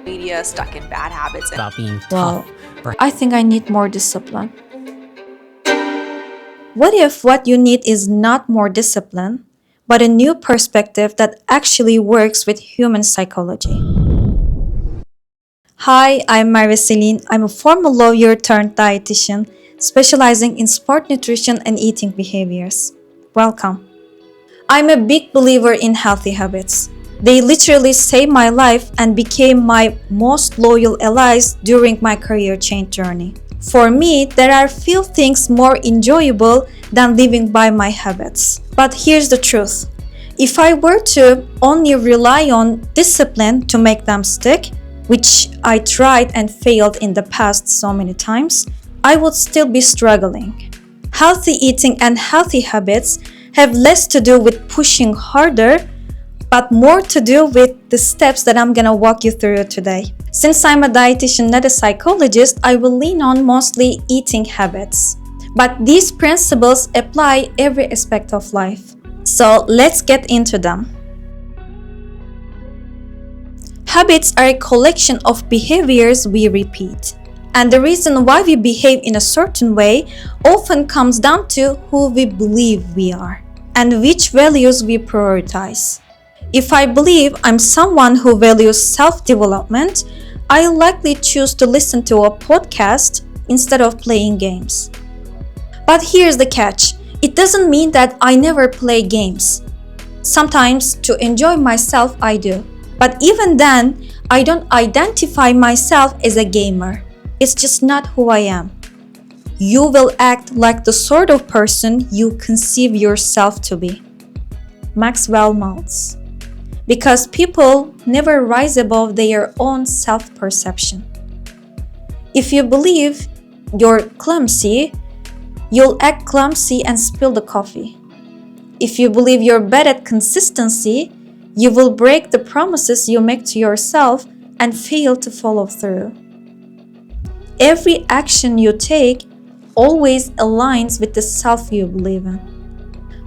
media, stuck in bad habits. About being Well, tough. I think I need more discipline. What if what you need is not more discipline, but a new perspective that actually works with human psychology? Hi, I'm Celine. I'm a former lawyer turned dietitian, specializing in sport nutrition and eating behaviors. Welcome. I'm a big believer in healthy habits. They literally saved my life and became my most loyal allies during my career change journey. For me, there are few things more enjoyable than living by my habits. But here's the truth. If I were to only rely on discipline to make them stick, which I tried and failed in the past so many times, I would still be struggling. Healthy eating and healthy habits have less to do with pushing harder, but more to do with the steps that I'm gonna walk you through today. Since I'm a dietitian, not a psychologist, I will lean on mostly eating habits. But these principles apply every aspect of life. So let's get into them. Habits are a collection of behaviors we repeat. And the reason why we behave in a certain way often comes down to who we believe we are and which values we prioritize. If I believe I'm someone who values self-development, I'll likely choose to listen to a podcast instead of playing games. But here's the catch. It doesn't mean that I never play games. Sometimes, to enjoy myself, I do. But even then, I don't identify myself as a gamer. It's just not who I am. You will act like the sort of person you conceive yourself to be. Maxwell Maltz. Because people never rise above their own self-perception. If you believe you're clumsy, you'll act clumsy and spill the coffee. If you believe you're bad at consistency, you will break the promises you make to yourself and fail to follow through. Every action you take always aligns with the self you believe in.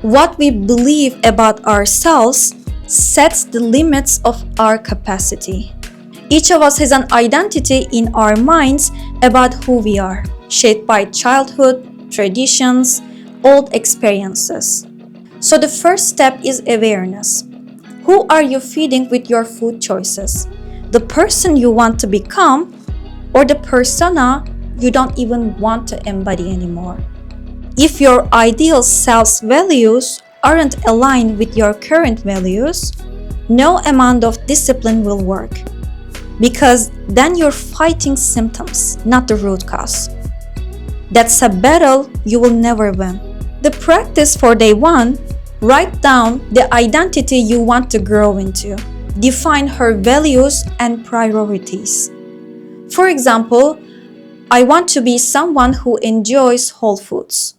What we believe about ourselves sets the limits of our capacity. Each of us has an identity in our minds about who we are, shaped by childhood, traditions, old experiences. So the first step is awareness. Who are you feeding with your food choices? The person you want to become or the persona you don't even want to embody anymore? If your ideal self's values aren't aligned with your current values, no amount of discipline will work. Because then you're fighting symptoms, not the root cause. That's a battle you will never win. The practice for day one: write down the identity you want to grow into. Define her values and priorities. For example, I want to be someone who enjoys whole foods,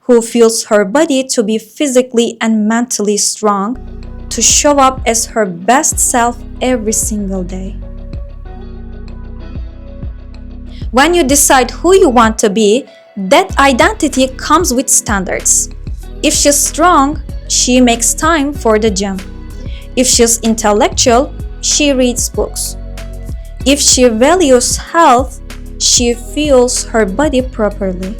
who feels her body to be physically and mentally strong, to show up as her best self every single day. When you decide who you want to be, that identity comes with standards. If she's strong, she makes time for the gym. If she's intellectual, she reads books. If she values health, she fuels her body properly.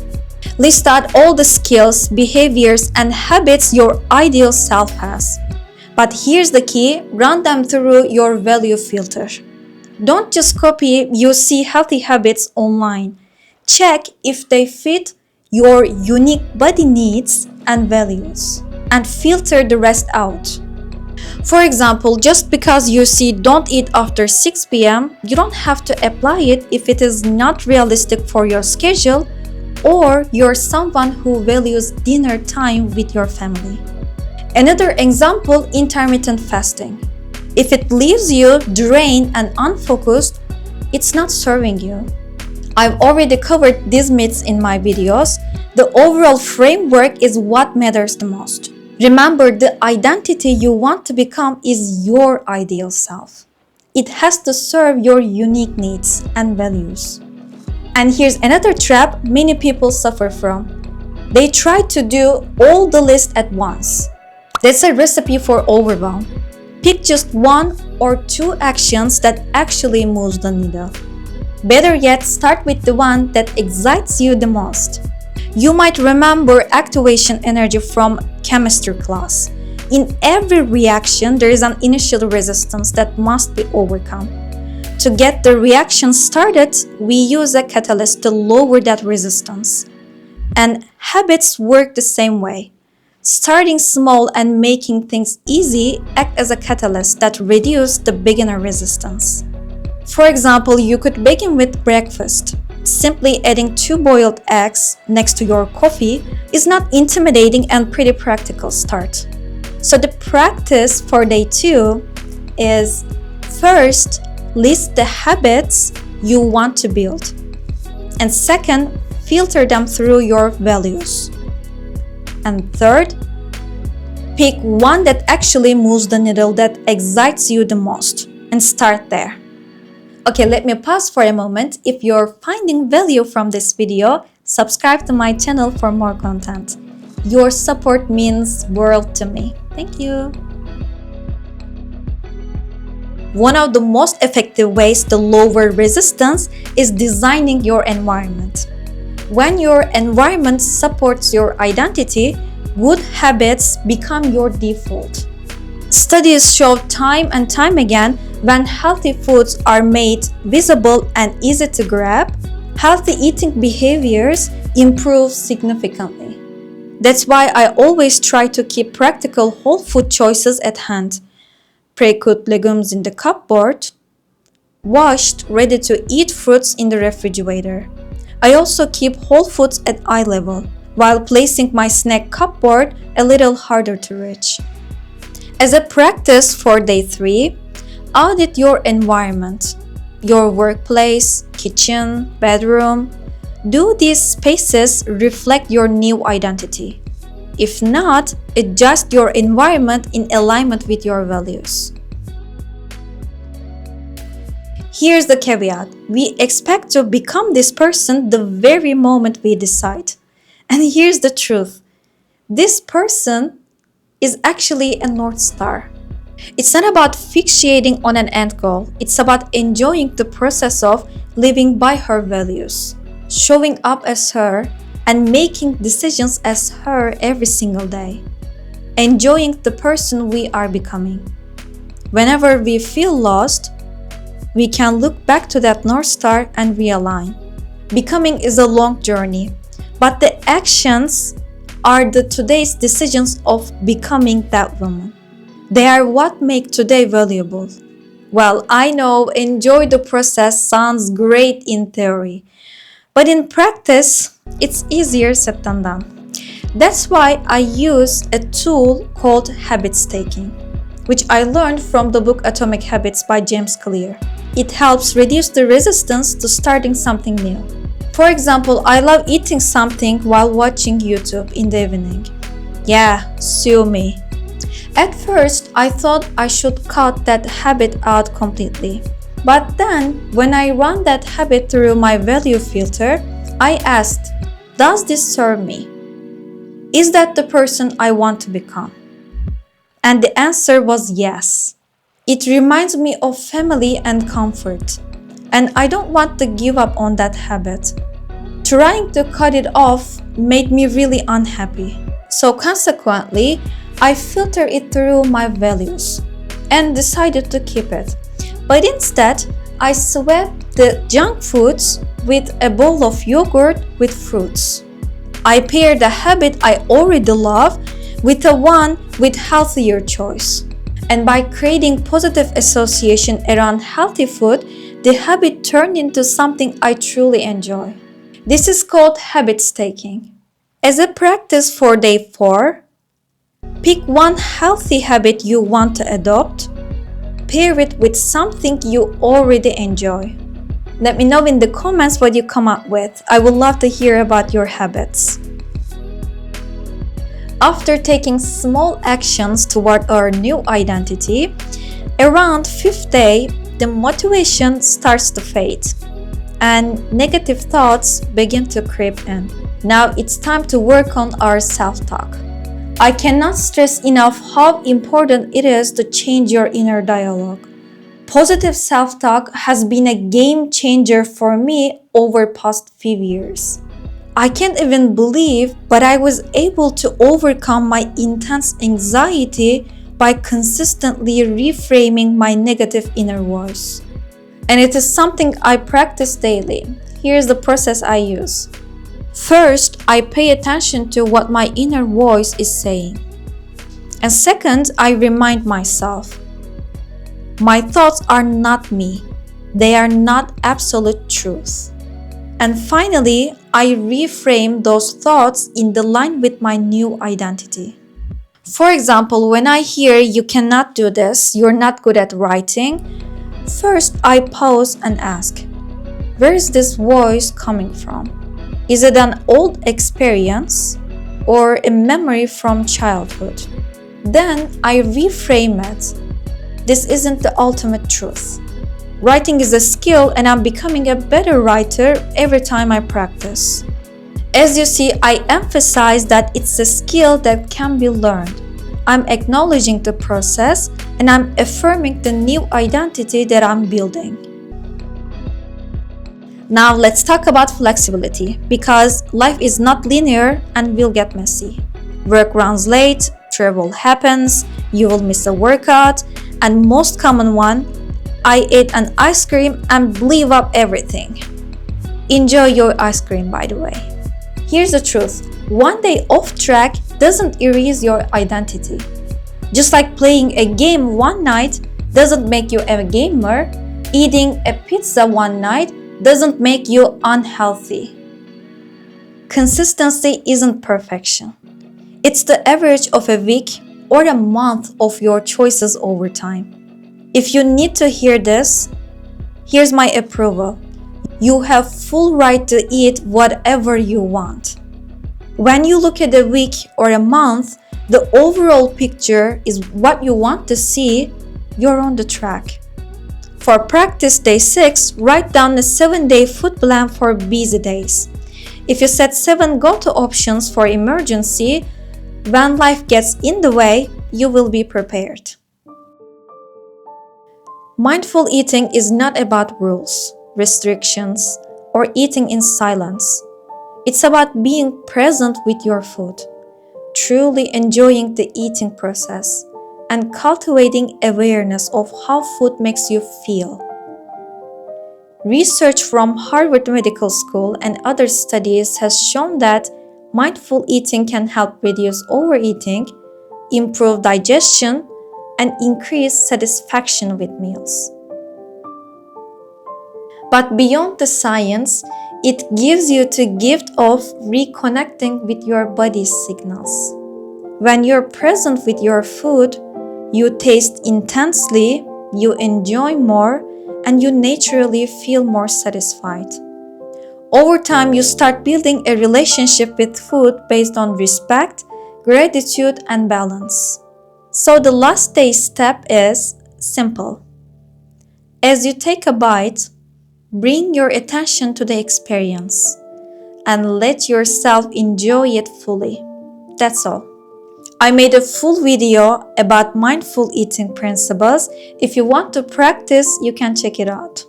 List out all the skills, behaviors, and habits your ideal self has. But here's the key: run them through your value filter. Don't just copy you see healthy habits online. Check if they fit your unique body needs and values, and filter the rest out. For example, just because you see don't eat after 6 p.m., you don't have to apply it if it is not realistic for your schedule or you're someone who values dinner time with your family. Another example, intermittent fasting. If it leaves you drained and unfocused, it's not serving you. I've already covered these myths in my videos. The overall framework is what matters the most. Remember, the identity you want to become is your ideal self. It has to serve your unique needs and values. And here's another trap many people suffer from. They try to do all the list at once. That's a recipe for overwhelm. Pick just one or two actions that actually moves the needle. Better yet, start with the one that excites you the most. You might remember activation energy from chemistry class. In every reaction, there is an initial resistance that must be overcome. To get the reaction started, we use a catalyst to lower that resistance. And habits work the same way. Starting small and making things easy act as a catalyst that reduces the beginner resistance. For example, you could begin with breakfast. Simply adding 2 boiled eggs next to your coffee is not intimidating and pretty practical start. So the practice for day 2 is first, list the habits you want to build. And second, filter them through your values. And third, pick one that actually moves the needle that excites you the most and start there. Okay, let me pause for a moment. If you're finding value from this video, subscribe to my channel for more content. Your support means world to me. Thank you. One of the most effective ways to lower resistance is designing your environment. When your environment supports your identity, good habits become your default. Studies show time and time again when healthy foods are made visible and easy to grab, healthy eating behaviors improve significantly. That's why I always try to keep practical whole food choices at hand. Pre-cooked legumes in the cupboard, washed, ready-to-eat fruits in the refrigerator. I also keep whole foods at eye level, while placing my snack cupboard a little harder to reach. As a practice for day 3, audit your environment, your workplace, kitchen, bedroom. Do these spaces reflect your new identity? If not, adjust your environment in alignment with your values. Here's the caveat. We expect to become this person the very moment we decide. And here's the truth. This person is actually a North Star. It's not about fixating on an end goal. It's about enjoying the process of living by her values, showing up as her, and making decisions as her every single day. Enjoying the person we are becoming. Whenever we feel lost, we can look back to that North Star and realign. Becoming is a long journey, but the actions are the today's decisions of becoming that woman. They are what make today valuable. Well, I know enjoy the process sounds great in theory, but in practice, it's easier said than done. That's why I use a tool called habit staking, which I learned from the book Atomic Habits by James Clear. It helps reduce the resistance to starting something new. For example, I love eating something while watching YouTube in the evening. Yeah, sue me. At first, I thought I should cut that habit out completely. But then, when I ran that habit through my value filter, I asked, does this serve me? Is that the person I want to become? And the answer was yes. It reminds me of family and comfort. And I don't want to give up on that habit. Trying to cut it off made me really unhappy. So consequently, I filtered it through my values and decided to keep it. But instead, I swapped the junk foods with a bowl of yogurt with fruits. I paired the habit I already love with the one with healthier choice. And by creating positive association around healthy food, the habit turned into something I truly enjoy. This is called habit staking. As a practice for day 4, pick one healthy habit you want to adopt. Pair it with something you already enjoy. Let me know in the comments what you come up with. I would love to hear about your habits. After taking small actions toward our new identity, around 5th day, the motivation starts to fade and negative thoughts begin to creep in. Now it's time to work on our self-talk. I cannot stress enough how important it is to change your inner dialogue. Positive self-talk has been a game changer for me over past few years. I can't even believe, but I was able to overcome my intense anxiety by consistently reframing my negative inner voice. And it is something I practice daily. Here's the process I use. First, I pay attention to what my inner voice is saying. And second, I remind myself, my thoughts are not me. They are not absolute truth. And finally, I reframe those thoughts in the line with my new identity. For example, when I hear you cannot do this, you're not good at writing, first I pause and ask, where is this voice coming from? Is it an old experience or a memory from childhood? Then I reframe it. This isn't the ultimate truth. Writing is a skill and I'm becoming a better writer every time I practice. As you see, I emphasize that it's a skill that can be learned. I'm acknowledging the process and I'm affirming the new identity that I'm building. Now let's talk about flexibility, because life is not linear and will get messy. Work runs late, travel happens, you will miss a workout, and most common one, I ate an ice cream and blew up everything. Enjoy your ice cream, by the way. Here's the truth. One day off track doesn't erase your identity. Just like playing a game one night doesn't make you a gamer, eating a pizza one night doesn't make you unhealthy. Consistency isn't perfection. It's the average of a week or a month of your choices over time. If you need to hear this, here's my approval. You have full right to eat whatever you want. When you look at a week or a month, the overall picture is what you want to see, you're on the track. For practice day 6, write down a 7-day food plan for busy days. If you set 7 go-to options for emergency, when life gets in the way, you will be prepared. Mindful eating is not about rules, restrictions, or eating in silence. It's about being present with your food, truly enjoying the eating process, and cultivating awareness of how food makes you feel. Research from Harvard Medical School and other studies has shown that mindful eating can help reduce overeating, improve digestion, and increase satisfaction with meals. But beyond the science, it gives you the gift of reconnecting with your body's signals. When you're present with your food, you taste intensely, you enjoy more, and you naturally feel more satisfied. Over time, you start building a relationship with food based on respect, gratitude, and balance. So the last day step is simple. As you take a bite, bring your attention to the experience and let yourself enjoy it fully. That's all. I made a full video about mindful eating principles. If you want to practice, you can check it out.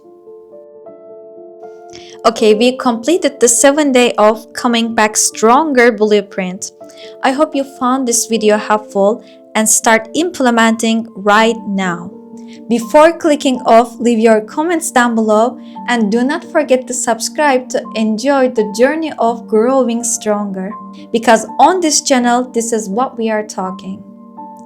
Okay, we completed the 7-day of Coming Back Stronger blueprint. I hope you found this video helpful and start implementing right now. Before clicking off, leave your comments down below and do not forget to subscribe to enjoy the journey of growing stronger. Because on this channel, this is what we are talking.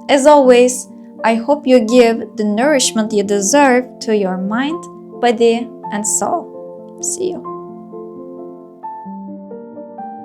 As always, I hope you give the nourishment you deserve to your mind, body, and soul. See you.